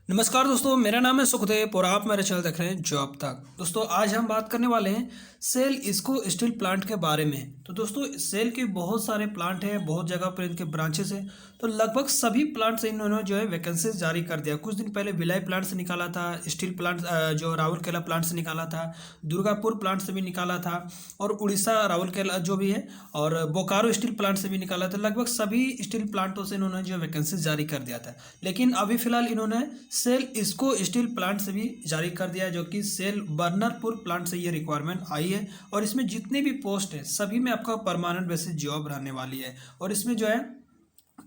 नमस्कार दोस्तों, मेरा नाम है सुखदेव और आप मेरे चैनल देख रहे हैं जॉब तक। दोस्तों आज हम बात करने वाले हैं सेल इसको स्टील प्लांट के बारे में। तो दोस्तों सेल के बहुत सारे प्लांट हैं, बहुत जगह पर इनके ब्रांचेस हैं। तो लगभग सभी प्लांट से इन्होंने जो है वैकेंसीज जारी कर दिया। कुछ दिन पहले भिलाई प्लांट से निकाला था, स्टील प्लांट जो राउरकेला प्लांट से निकाला था, दुर्गापुर प्लांट से भी निकाला था, और उड़ीसा राउरकेला जो भी है, और बोकारो स्टील प्लांट से भी निकाला था। लगभग सभी स्टील प्लांटों से इन्होंने जो वैकेंसीज जारी कर दिया था। लेकिन अभी फिलहाल इन्होंने सेल इसको स्टील प्लांट से भी जारी कर दिया है, जो कि सेल बर्नरपुर प्लांट से ये रिक्वायरमेंट आई है। और इसमें जितने भी पोस्ट है सभी में आपका परमानेंट बेसिस जॉब रहने वाली है। और इसमें जो है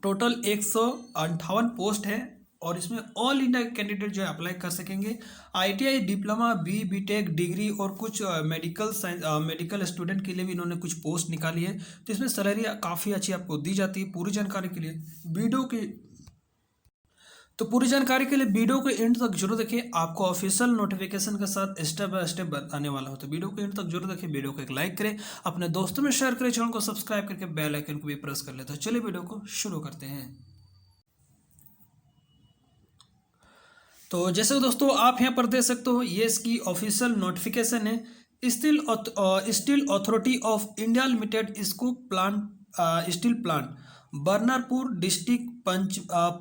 टोटल 158 पोस्ट है, और इसमें ऑल इंडिया कैंडिडेट जो है अप्लाई कर सकेंगे। आईटीआई, डिप्लोमा, बीटेक डिग्री और कुछ मेडिकल साइंस मेडिकल स्टूडेंट के लिए भी इन्होंने कुछ पोस्ट निकाली है। तो इसमें सैलरी काफ़ी अच्छी आपको दी जाती है। पूरी जानकारी के लिए वीडियो के एंड तक जरूर देखें। आपको ऑफिशियल नोटिफिकेशन के साथ स्टेप बाय स्टेप बताने वाला हो, तो वीडियो के एंड तक जरूर देखें। वीडियो को एक लाइक करें, अपने दोस्तों में शेयर करें, चैनल को सब्सक्राइब करके बेल आइकन को भी प्रेस कर ले। तो चलिए वीडियो को शुरू करते हैं। तो जैसे दोस्तों आप यहाँ पर देख सकते हो, ये इसकी ऑफिशियल नोटिफिकेशन है। Steel authority of India limited इसको स्टील प्लांट बर्नरपुर डिस्ट्रिक्ट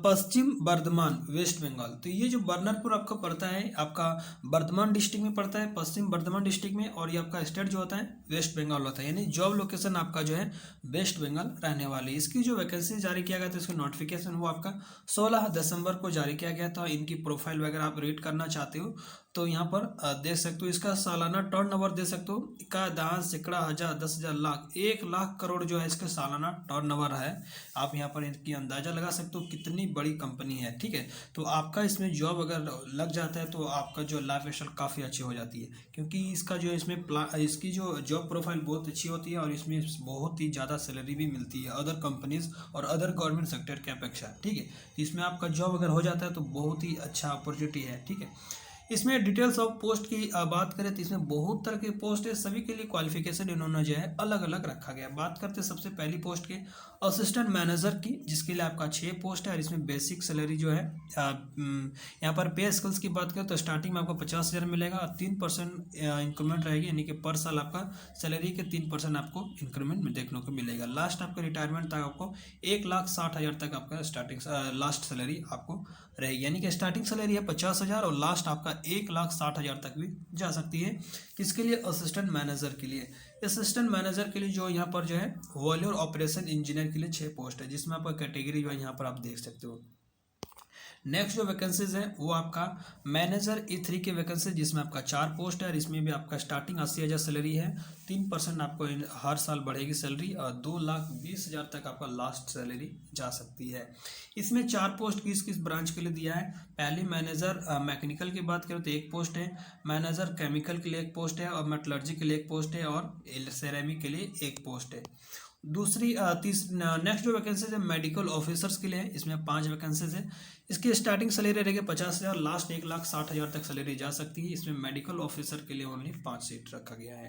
पश्चिम बर्धमान वेस्ट बंगाल। तो ये जो बर्नरपुर आपका पड़ता है, आपका बर्धमान डिस्ट्रिक्ट में पड़ता है, पश्चिम बर्धमान डिस्ट्रिक्ट में। और ये आपका स्टेट जो होता है वेस्ट बंगाल होता है, यानी जॉब लोकेशन आपका जो है वेस्ट बंगाल रहने वाली है। इसकी जो वैकेंसी जारी किया गया था, इसका नोटिफिकेशन वो आपका 16 दिसंबर को जारी किया गया था। इनकी प्रोफाइल वगैरह आप रीड करना चाहते हो तो यहाँ पर देख सकते हो। इसका सालाना टर्न ओवर दे सकते हो, का 10 सैकड़ा हजार 10,000 लाख 1 लाख करोड़ जो है इसका सालाना टर्न ओवर है। आप यहाँ पर इनकी अंदाजा लगा सकते हो कितनी बड़ी कंपनी है, ठीक है। तो आपका इसमें जॉब अगर लग जाता है तो आपका जो लाइफ स्टाइल काफ़ी अच्छी हो जाती है, क्योंकि इसका जो इसमें इसकी जो जॉब प्रोफाइल बहुत अच्छी होती है, और इसमें बहुत ही ज़्यादा सैलरी भी मिलती है अदर कंपनीज और अदर गवर्नमेंट सेक्टर की अपेक्षा, ठीक है। तो इसमें आपका जॉब अगर हो जाता है तो बहुत ही अच्छा अपॉर्चुनिटी है, ठीक है। इसमें डिटेल्स ऑफ पोस्ट की बात करें तो इसमें बहुत तरह के पोस्ट है। सभी के लिए क्वालिफिकेशन इन्होंने जो है अलग अलग रखा गया। बात करते हैं सबसे पहली पोस्ट के असिस्टेंट मैनेजर की, जिसके लिए आपका 6 पोस्ट है। और इसमें बेसिक सैलरी जो है यहाँ पर पे स्किल्स की बात करें तो स्टार्टिंग में आपको 50,000 मिलेगा, और 3% इंक्रीमेंट रहेगी, यानी कि पर साल आपका सैलरी के 3% आपको इंक्रीमेंट में देखने को मिलेगा। लास्ट आपका रिटायरमेंट तक आपको 1,60,000 तक आपका स्टार्टिंग लास्ट सैलरी आपको रहेगी, यानी कि स्टार्टिंग सैलरी है 50,000 और लास्ट आपका 1,60,000 तक भी जा सकती है। किसके लिए? असिस्टेंट मैनेजर के लिए। असिस्टेंट मैनेजर के लिए जो यहाँ पर जो है वॉल्यूम ऑपरेशन इंजीनियर के लिए 6 पोस्ट है, जिसमें आपका कैटेगरी जो है यहाँ पर आप देख सकते हो। नेक्स्ट जो वैकेंसीज है वो आपका मैनेजर E3 के वैकेंसी, जिसमें आपका 4 पोस्ट है, और इसमें भी आपका स्टार्टिंग 80,000 सैलरी है। 3% आपको हर साल बढ़ेगी सैलरी, और 2,20,000 तक आपका लास्ट सैलरी जा सकती है। इसमें 4 पोस्ट किस किस ब्रांच के लिए दिया है? पहले मैनेजर मैकेनिकल की बात करें तो 1 पोस्ट है, मैनेजर केमिकल के लिए 1 पोस्ट है, और मेटलर्जी के लिए 1 पोस्ट है, और सेरेमिक के लिए 1 पोस्ट है। नेक्स्ट जो वैकेंसीज है मेडिकल ऑफिसर्स के लिए है। इसमें 5 वैकेंसीज है। इसकी स्टार्टिंग सैलरी रहेगी 50,000, लास्ट 1,60,000 तक सैलरी जा सकती है। इसमें मेडिकल ऑफिसर के लिए ओनली 5 सीट रखा गया है।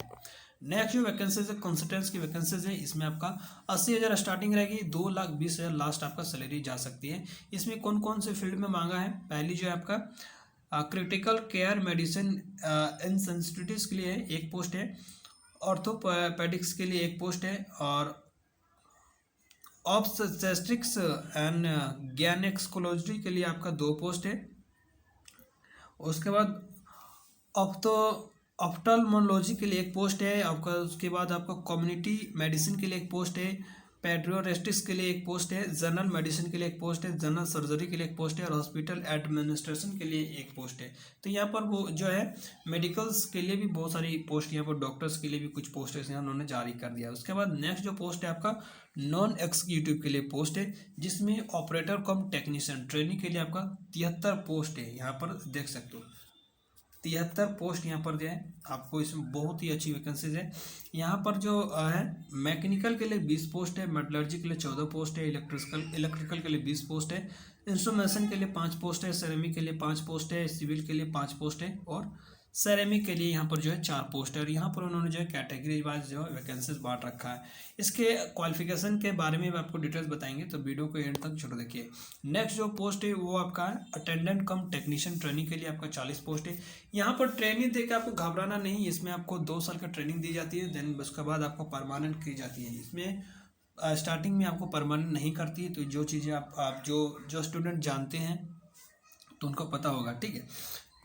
नेक्स्ट जो वैकेंसीज है कंसल्टेंट्स की वैकेंसीज है। इसमें आपका 80,000 स्टार्टिंग रहेगी, 2,20,000 लास्ट आपका सैलरी जा सकती है। इसमें कौन कौन से फील्ड में मांगा है? पहली जो है आपका critical care medicine and sensitivities के लिए 1 पोस्ट है, ऑर्थोपेडिक्स के लिए 1 पोस्ट है, और ऑब्स्टेट्रिक्स एंड गायनेकोलॉजी के लिए आपका 2 पोस्ट है। उसके बाद ऑप्टो ऑप्थल्मोलॉजी के लिए 1 पोस्ट है आपका। उसके बाद आपका कम्युनिटी मेडिसिन के लिए 1 पोस्ट है, पेडियाट्रिक्स के लिए 1 पोस्ट है, जनरल मेडिसिन के लिए 1 पोस्ट है, जनरल सर्जरी के लिए 1 पोस्ट है, और हॉस्पिटल एडमिनिस्ट्रेशन के लिए 1 पोस्ट है। तो यहाँ पर वो जो है मेडिकल्स के लिए भी बहुत सारी पोस्ट, यहाँ पर डॉक्टर्स के लिए भी कुछ पोस्ट यहाँ उन्होंने जारी कर दिया। उसके बाद नेक्स्ट जो पोस्ट है आपका नॉन एग्जीक्यूटिव के लिए पोस्ट है, जिसमें ऑपरेटर कम टेक्नीशियन ट्रेनिंग के लिए आपका 73 पोस्ट है। यहाँ पर देख सकते हो 73 पोस्ट यहाँ पर जो है आपको, इसमें बहुत ही अच्छी वैकेंसीज है। यहाँ पर जो है मैकेनिकल के लिए 20 पोस्ट है, मेटलर्जी के लिए 14 पोस्ट है, इलेक्ट्रिकल के लिए 20 पोस्ट है, इंस्ट्रूमेंटेशन के लिए 5 पोस्ट है, सेरेमिक के लिए 5 पोस्ट है, सिविल के लिए 5 पोस्ट है, और सेरेमिक के लिए यहाँ पर जो है 4 पोस्ट है और यहाँ पर उन्होंने जो है कैटेगरी वाइज जो है वैकेंसीज बांट रखा है। इसके क्वालिफिकेशन के बारे में भी आपको डिटेल्स बताएंगे, तो वीडियो को एंड तक जरूर देखिए। नेक्स्ट जो पोस्ट है वो आपका है अटेंडेंट कम टेक्नीशियन ट्रेनिंग के लिए आपका 40 पोस्ट है। यहाँ पर ट्रेनिंग देकर आपको घबराना नहीं, इसमें आपको 2 साल का ट्रेनिंग दी जाती है, देन उसके बाद आपको परमानेंट की जाती है। इसमें स्टार्टिंग में आपको परमानेंट नहीं करती है, तो जो चीज़ें आप जो स्टूडेंट जानते हैं तो उनको पता होगा, ठीक है।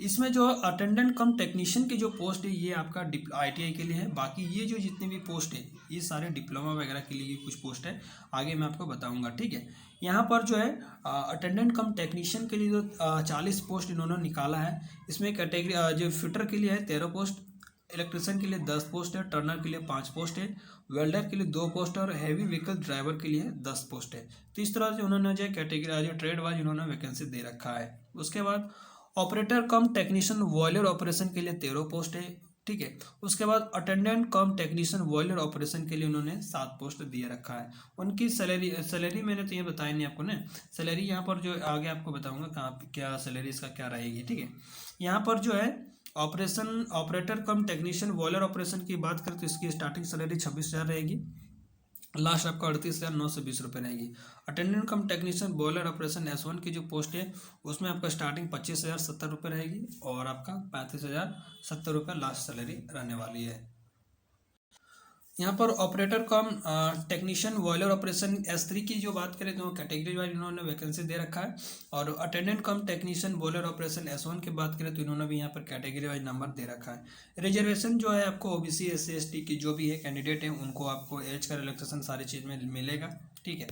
इसमें जो अटेंडेंट कम टेक्नीशियन की जो पोस्ट है ये आपका ITI के लिए है। बाकी ये जो जितने भी पोस्ट है ये सारे डिप्लोमा वगैरह के लिए कुछ पोस्ट है, आगे मैं आपको बताऊंगा, ठीक है। यहाँ पर जो है अटेंडेंट कम टेक्नीशियन के लिए जो 40 पोस्ट इन्होंने निकाला है, इसमें कैटेगरी जो फिटर के लिए है 13 पोस्ट, इलेक्ट्रिशियन के लिए 10 पोस्ट है, टर्नर के लिए 5 पोस्ट है, वेल्डर के लिए 2 पोस्ट है और हैवी व्हीकल ड्राइवर के लिए 10 पोस्ट है। तो इस तरह से उन्होंने जो कैटेगरी जो ट्रेड वाइज उन्होंने वैकेंसी दे रखा है। उसके बाद ऑपरेटर कम टेक्नीशियन बॉयलर ऑपरेशन के लिए 13 पोस्ट है, ठीक है। उसके बाद अटेंडेंट कम टेक्नीशियन बॉयलर ऑपरेशन के लिए उन्होंने 7 पोस्ट दिए रखा है। उनकी सैलरी मैंने तो ये बताया नहीं आपको ना, सैलरी यहाँ पर जो आगे आपको बताऊंगा कहाँ क्या सैलरी इसका क्या रहेगी, ठीक है। यहाँ पर जो है ऑपरेटर कम टेक्नीशियन बॉयलर ऑपरेशन की बात करें तो इसकी स्टार्टिंग सैलरी 26,000 रहेगी, लास्ट आपका 38,920 रुपये रहेगी। अटेंडेंट कम टेक्नीशियन बॉयलर ऑपरेशन S1 की जो पोस्ट है उसमें आपका स्टार्टिंग 25,070 रुपये रहेगी और आपका 35,070 रुपये लास्ट सैलरी रहने वाली है। यहाँ पर ऑपरेटर कम टेक्नीशियन बॉयलर ऑपरेशन S3 की जो बात करें तो कैटेगरी वाइज इन्होंने वैकेंसी दे रखा है, और अटेंडेंट कम टेक्नीशियन बॉयलर ऑपरेशन S1 की बात करें तो इन्होंने भी यहाँ पर कैटेगरी वाइज नंबर दे रखा है। रिजर्वेशन जो है आपको OBC SC ST की जो भी है कैंडिडेट है उनको आपको एज का रिलैक्सेशन सारी चीज़ में मिलेगा, ठीक है।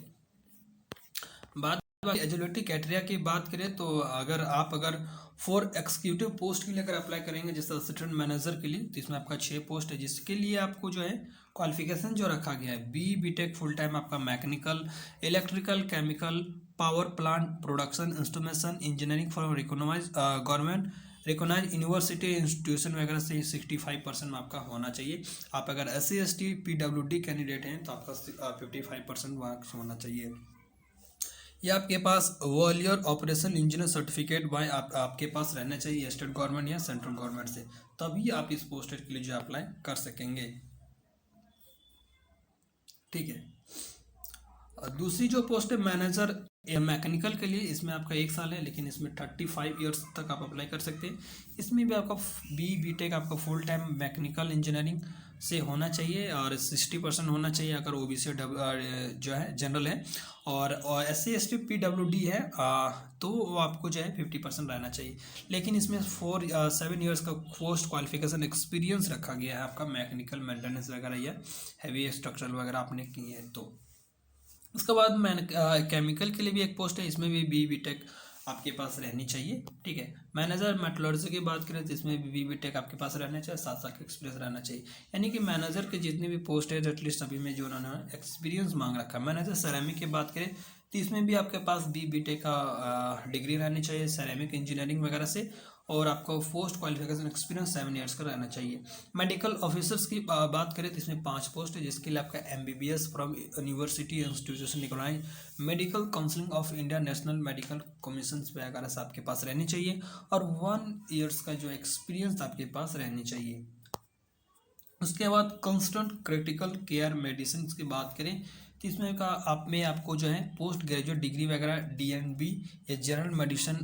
बात एलिजिबिलिटी क्राइटेरिया की बात करें तो अगर फॉर एग्जीक्यूटिव पोस्ट के लिए अगर अप्लाई करेंगे जैसे असिस्टेंट मैनेजर के लिए, तो इसमें आपका 6 पोस्ट है, जिसके लिए आपको जो है क्वालिफिकेशन जो रखा गया है BTech फुल टाइम आपका mechanical, electrical, chemical, power plant, production, instrumentation engineering from recognise government recognise university institution वगैरह से 65% में आपका होना चाहिए। आप अगर SC ST PWD कैंडिडेट हैं तो आपका 55% मार्क्स होना चाहिए। या आपके पास warrior operation engineer certificate bye आपके पास रहना चाहिए स्टेट गवर्नमेंट या सेंट्रल गवर्नमेंट से, तभी आप इस पोस्ट के लिए जो अप्लाई कर सकेंगे, ठीक है। दूसरी जो पोस्ट है मैनेजर मैकेनिकल के लिए, इसमें आपका 1 साल है, लेकिन इसमें 35 ईयर्स तक आप अप्लाई कर सकते हैं। इसमें भी आपका BTech आपका फुल टाइम मैकेनिकल इंजीनियरिंग से होना चाहिए और 60% होना चाहिए अगर OBC जो है जनरल है, और SC ST PWD है तो वो आपको जो है 50% रहना चाहिए। लेकिन इसमें 7 ईयर्स का पोस्ट क्वालिफिकेशन एक्सपीरियंस रखा गया है आपका मैकेनिकल मेंटेनेंस वगैरह या हैवी स्ट्रक्चरल वगैरह आपने किए हैं तो। उसके बाद केमिकल के लिए भी एक पोस्ट है, इसमें भी BTech आपके पास रहनी चाहिए, ठीक है। मैनेजर मेटलर्जी की बात करें तो इसमें भी BTech आपके पास रहना चाहिए, 7 साल का एक्सपीरियंस रहना चाहिए। यानी कि मैनेजर के जितने भी पोस्ट है एटलीस्ट सभी में जो उन्होंने एक्सपीरियंस मांग रखा है। मैनेजर सेरेमिक की बात करें तो इसमें भी आपके पास BTech का डिग्री रहनी चाहिए सेरेमिक इंजीनियरिंग वगैरह से, और आपको पोस्ट क्वालिफिकेशन एक्सपीरियंस 7 ईयर्स का रहना चाहिए। मेडिकल ऑफिसर्स की बात करें तो इसमें 5 पोस्ट है, जिसके लिए आपका MBBS from university institution recognise medical counselling of India national medical commission वगैरह से आपके पास रहनी चाहिए, और 1 ईयर्स का जो एक्सपीरियंस आपके पास रहनी चाहिए। उसके बाद कंस्टेंट क्रिटिकल केयर मेडिसिन की बात करें तो इसमें आपको जो है पोस्ट ग्रेजुएट डिग्री वगैरह DNB या जनरल मेडिसिन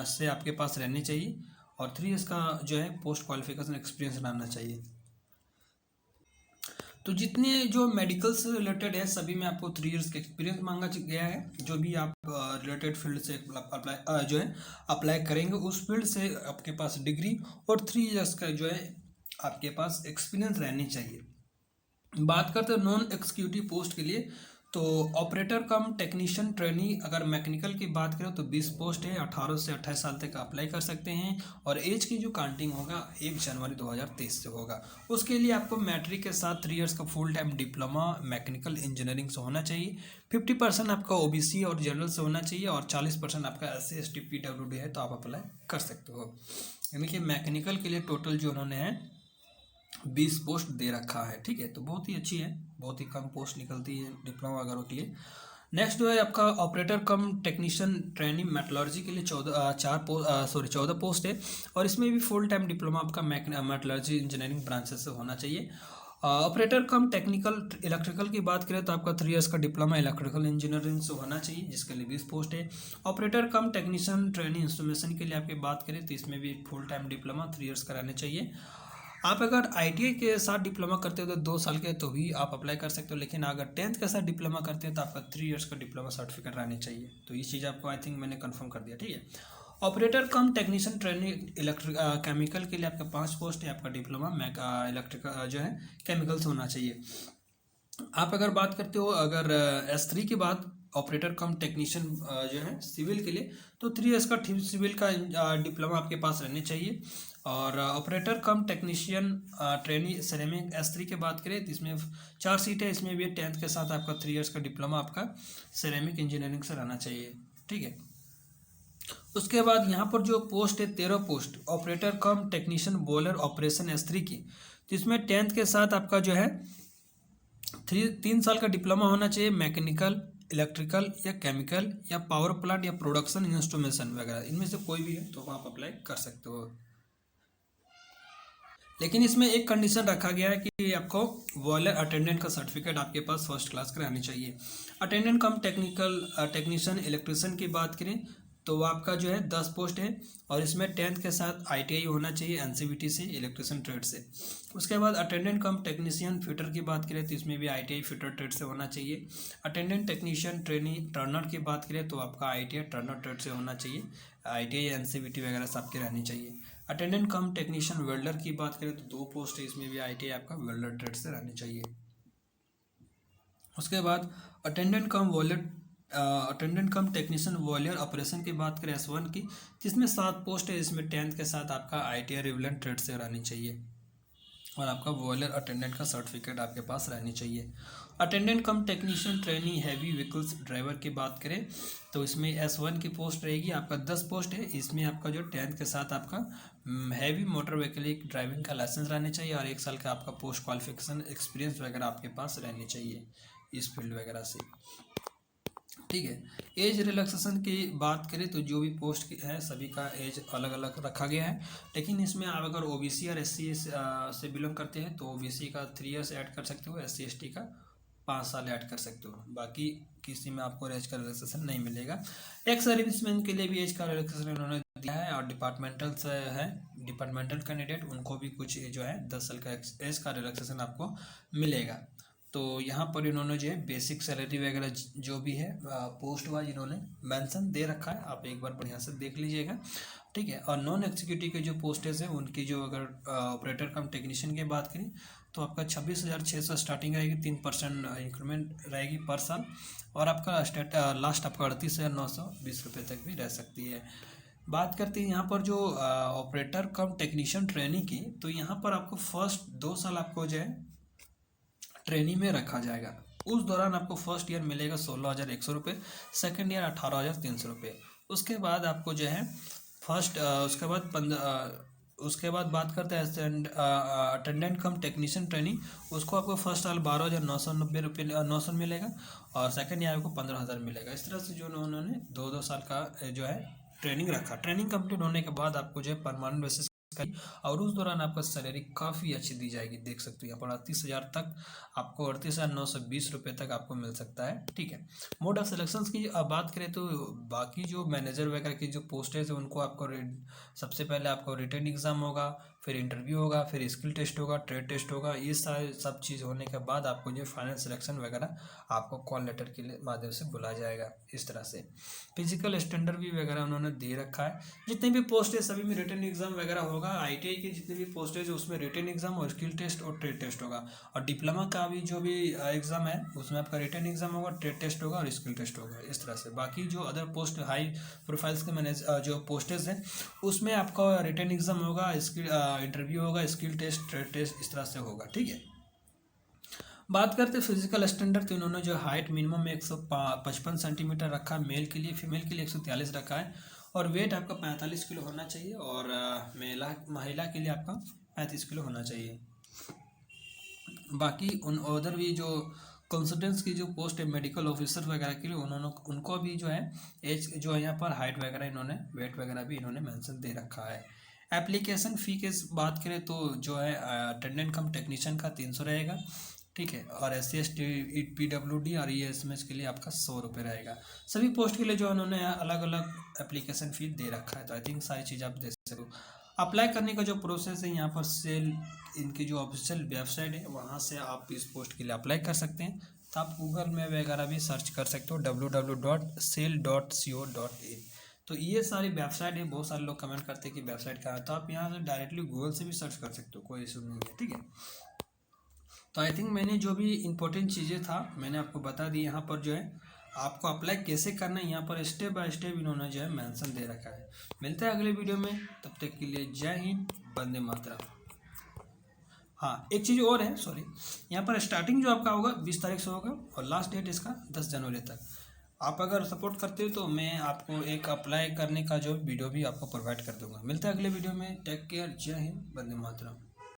से आपके पास रहनी चाहिए, और 3 ईयर्स का जो है पोस्ट क्वालिफिकेशन एक्सपीरियंस रहना चाहिए। तो जितने जो मेडिकल से रिलेटेड है सभी में आपको 3 ईयर्स का एक्सपीरियंस मांगा गया है। जो भी आप रिलेटेड फील्ड से अप्लाई करेंगे उस फील्ड से आपके पास डिग्री और 3 ईयर्स का जो है आपके पास एक्सपीरियंस रहनी चाहिए। बात करते हैं नॉन एग्जीक्यूटिव पोस्ट के लिए, तो ऑपरेटर कम टेक्नीशियन ट्रेनी अगर मैकेनिकल की बात करें तो 20 पोस्ट है, 18 से 28 साल तक अप्लाई कर सकते हैं, और एज की जो काउंटिंग होगा 1 जनवरी 2023 से होगा। उसके लिए आपको मैट्रिक के साथ 3 ईयर्स का full time diploma mechanical engineering से होना चाहिए, 50% आपका OBC और जनरल से होना चाहिए, और 40% आपका SC ST PWD है तो आप अप्लाई कर सकते हो। यानी कि मैकेनिकल के लिए टोटल जो उन्होंने है 20 पोस्ट दे रखा है, ठीक है। तो बहुत ही अच्छी है, बहुत ही कम पोस्ट निकलती है डिप्लोमा वगैरह के लिए। नेक्स्ट जो है आपका ऑपरेटर कम टेक्नीशियन ट्रेनिंग मेटलर्जी के लिए 14 पोस्ट है, और इसमें भी फुल टाइम डिप्लोमा आपका मेटलर्जी इंजीनियरिंग ब्रांचेस से होना चाहिए। ऑपरेटर कम टेक्निकल इलेक्ट्रिकल की बात करें तो आपका 3 इयर्स का डिप्लोमा इलेक्ट्रिकल इंजीनियरिंग से होना चाहिए, जिसके लिए 20 पोस्ट है। ऑपरेटर कम टेक्नीशियन ट्रेनिंग इंस्ट्रूमेंटेशन के लिए आपकी बात करें तो इसमें भी फुल टाइम डिप्लोमा 3 इयर्स का रहना चाहिए। आप अगर आईटीआई के साथ डिप्लोमा करते हो तो 2 साल के तो भी आप अप्लाई कर सकते हो, लेकिन अगर 10th के साथ डिप्लोमा करते हो तो आपका 3 इयर्स का डिप्लोमा सर्टिफिकेट रहनी चाहिए। तो ये चीज़ आपको आई थिंक मैंने कंफर्म कर दिया, ठीक है। ऑपरेटर कम टेक्नीशियन ट्रेनिंग इलेक्ट्रिक केमिकल के लिए आपका 5 पोस्ट है, आपका डिप्लोमा इलेक्ट्रिकल जो है केमिकल्स होना चाहिए। आप अगर बात करते हो अगर S3 के बाद ऑपरेटर कम टेक्नीशियन जो है सिविल के लिए, तो 3 इयर्स का सिविल का डिप्लोमा आपके पास रहने चाहिए। और ऑपरेटर कम टेक्नीशियन ट्रेनिंग सेरेमिक S3 के बात करें तो इसमें 4 सीट है, इसमें भी 10th के साथ आपका 3 इयर्स का डिप्लोमा आपका सेरेमिक इंजीनियरिंग से रहना चाहिए, ठीक है। उसके बाद यहाँ पर जो पोस्ट है 13 पोस्ट ऑपरेटर कम टेक्नीशियन बॉयलर ऑपरेशन S3 की, तो इसमें 10th के साथ आपका जो है 3 साल का डिप्लोमा होना चाहिए मैकेनिकल, इलेक्ट्रिकल या केमिकल या पावर प्लांट या प्रोडक्शन इंस्ट्रूमेंटेशन वगैरह, इनमें से कोई भी है तो आप अप्लाई कर सकते हो। लेकिन इसमें एक कंडीशन रखा गया है कि आपको बॉयलर अटेंडेंट का सर्टिफिकेट आपके पास फर्स्ट क्लास का रहनी चाहिए। अटेंडेंट कम टेक्निकल टेक्नीशियन इलेक्ट्रिशियन की बात करें तो आपका जो है 10 पोस्ट है, और इसमें 10th के साथ आईटीआई होना चाहिए एनसीवीटी से, इलेक्ट्रिशियन ट्रेड से। उसके बाद अटेंडेंट कम टेक्नीशियन फिटर की बात करें तो इसमें भी आईटीआई फिटर ट्रेड से होना चाहिए। अटेंडेंट टेक्नीशियन ट्रेनिंग टर्नर की बात करें तो आपका आईटीआई टर्नर ट्रेड से होना चाहिए, आईटीआई एनसीवीटी वगैरह सबके रहनी चाहिए। अटेंडेंट कम टेक्नीशियन वेल्डर की बात करें तो 2 पोस्ट है, इसमें भी आईटीआई आपका वेल्डर ट्रेड से रहनी चाहिए। उसके बाद अटेंडेंट कम टेक्नीशियन वॉलियर ऑपरेशन की बात करें S1 की, जिसमें 7 पोस्ट है, इसमें 10th के साथ आपका आईटीआई रिवलेंट ट्रेड से रहनी चाहिए, और आपका वॉलियर अटेंडेंट का सर्टिफिकेट आपके पास रहनी चाहिए। अटेंडेंट कम technician training heavy vehicles driver की बात करें तो इसमें S1 की पोस्ट रहेगी, आपका 10 पोस्ट है, इसमें आपका जो 10th के साथ आपका हैवी मोटर व्हीकल ड्राइविंग का लाइसेंस रहना चाहिए, और 1 साल का आपका पोस्ट क्वालिफिकेशन एक्सपीरियंस वगैरह आपके पास रहनी चाहिए इस फील्ड वगैरह से, ठीक है। एज रिलैक्सेशन की बात करें तो जो भी पोस्ट है सभी का एज अलग अलग रखा गया है, लेकिन इसमें आप अगर ओबीसी और एससी से बिलोंग करते हैं तो ओबीसी का 3 इयर्स ऐड कर सकते हो, SC ST का 5 साल ऐड कर सकते हो, बाकी किसी में आपको एज का रिलैक्सेशन नहीं मिलेगा। एक्स सर्विसमैन के लिए भी एज का रिलैक्सेशन उन्होंने दिया है, और डिपार्टमेंटल से है डिपार्टमेंटल कैंडिडेट उनको भी कुछ जो है 10 साल का एज का रिलैक्सेशन आपको मिलेगा। तो यहाँ पर इन्होंने जो है बेसिक सैलरी वगैरह जो भी है पोस्ट वाइज इन्होंने मेंशन दे रखा है, आप एक बार बढ़िया से देख लीजिएगा, ठीक है। और नॉन एग्जीक्यूटिव के जो पोस्टेज हैं उनकी जो अगर ऑपरेटर कम टेक्नीशियन की बात करें तो आपका 26,600 स्टार्टिंग रहेगी, 3% इंक्रीमेंट रहेगी पर साल, और आपका लास्ट आपका 38,920 रुपये तक भी रह सकती है। बात करते हैं यहाँ पर जो ऑपरेटर कम टेक्नीशियन ट्रेनिंग की, तो यहाँ पर आपको फर्स्ट 2 साल आपको जो है ट्रेनिंग में रखा जाएगा, उस दौरान आपको फर्स्ट ईयर मिलेगा 16,100 रुपये, सेकेंड ईयर 18,300 रुपये। उसके बाद आपको जो है उसके बाद बात करते हैं अटेंडेंट कम टेक्नीशियन ट्रेनिंग, उसको आपको फर्स्ट साल 12,990 रुपये 900 मिलेगा, और सेकेंड ईयर आपको 15,000 मिलेगा। इस तरह से जो उन्होंने 2-2 साल का जो है ट्रेनिंग रखा। ट्रेनिंग कंप्लीट होने के बाद आपको जो है परमानेंट बेसिस और उस दौरान आपका सैलरी काफ़ी अच्छी दी जाएगी, देख सकते हो यहाँ पर 38,000 तक आपको 38,920 रुपये तक आपको मिल सकता है, ठीक है। मोड ऑफ सिलेक्शन की अब बात करें तो बाकी जो मैनेजर वगैरह की जो पोस्टेज है उनको आपको सबसे पहले आपको रिटन एग्ज़ाम होगा, फिर इंटरव्यू होगा, फिर स्किल टेस्ट होगा, ट्रेड टेस्ट होगा, ये सारे सब चीज़ होने के बाद आपको जो फाइनल सिलेक्शन वगैरह आपको कॉल लेटर के माध्यम से बुलाया जाएगा। इस तरह से फिजिकल स्टैंडर्ड भी वगैरह उन्होंने दे रखा है। जितने भी पोस्ट है सभी में रिटन एग्जाम वगैरह होगा। आईटीआई की जितने भी पोस्ट है उसमें रिटन एग्जाम और स्किल टेस्ट और ट्रेड टेस्ट होगा, और डिप्लोमा का भी जो भी एग्जाम है उसमें आपका रिटन एग्जाम होगा, ट्रेड टेस्ट होगा और स्किल टेस्ट होगा। इस तरह से बाकी जो अदर पोस्ट हाई प्रोफाइल्स के मैनेज जो पोस्टेज हैं उसमें आपका रिटन एग्जाम होगा, स्किल इंटरव्यू होगा, स्किल टेस्ट, ट्रेड टेस्ट, इस तरह से होगा, ठीक है। बात करते फिजिकल स्टैंडर्ड, तो इन्होंने जो हाइट मिनिमम 155 सेंटीमीटर रखा है मेल के लिए, फीमेल के लिए 143 रखा है, और वेट आपका 45 किलो होना चाहिए, और महिला के लिए आपका 35 किलो होना चाहिए। बाकी उन अदर भी जो कंसल्टेंट्स की जो पोस्ट है मेडिकल ऑफिसर वगैरह के लिए उनको भी जो है एज जो है यहाँ पर हाइट वगैरह इन्होंने वेट वगैरह भी इन्होंने मेंशन दे रखा है। एप्लीकेशन फ़ी की बात करें तो जो है अटेंडेंट कम टेक्नीशियन का 300 रहेगा, ठीक है, और SC/ST PWD और ESMS के लिए आपका 100 रुपये रहेगा। सभी पोस्ट के लिए जो उन्होंने अलग अलग एप्लीकेशन फ़ी दे रखा है। तो आई थिंक सारी चीज़ आप दे सकते हो। अप्लाई करने का जो प्रोसेस है यहाँ पर सेल इनकी जो ऑफिशियल वेबसाइट है वहाँ से आप इस पोस्ट के लिए अप्लाई कर सकते हैं। तो आप गूगल में वगैरह भी सर्च कर सकते हो www.sale.co.in। तो ये सारी वेबसाइट है। बहुत सारे लोग कमेंट करते हैं कि वेबसाइट कहाँ है, तो आप यहाँ से डायरेक्टली गूगल से भी सर्च कर सकते हो, कोई इशू नहीं है, ठीक है। तो आई थिंक मैंने जो भी इम्पोर्टेंट चीज़ें था मैंने आपको बता दी। यहाँ पर जो है आपको अप्लाई कैसे करना है यहाँ पर स्टेप बाय स्टेप इन्होंने जो है मेंशन दे रखा है। मिलते हैं अगले वीडियो में, तब तक के लिए जय हिंद, वंदे मातरम। हाँ, एक चीज़ और है, सॉरी, यहाँ पर स्टार्टिंग जो आपका होगा 20 तारीख से होगा और लास्ट डेट इसका 10 जनवरी तक। आप अगर सपोर्ट करते हो तो मैं आपको एक अप्लाई करने का जो वीडियो भी आपको प्रोवाइड कर दूंगा। मिलते हैं अगले वीडियो में, टेक केयर, जय हिंद, वंदे मातरम।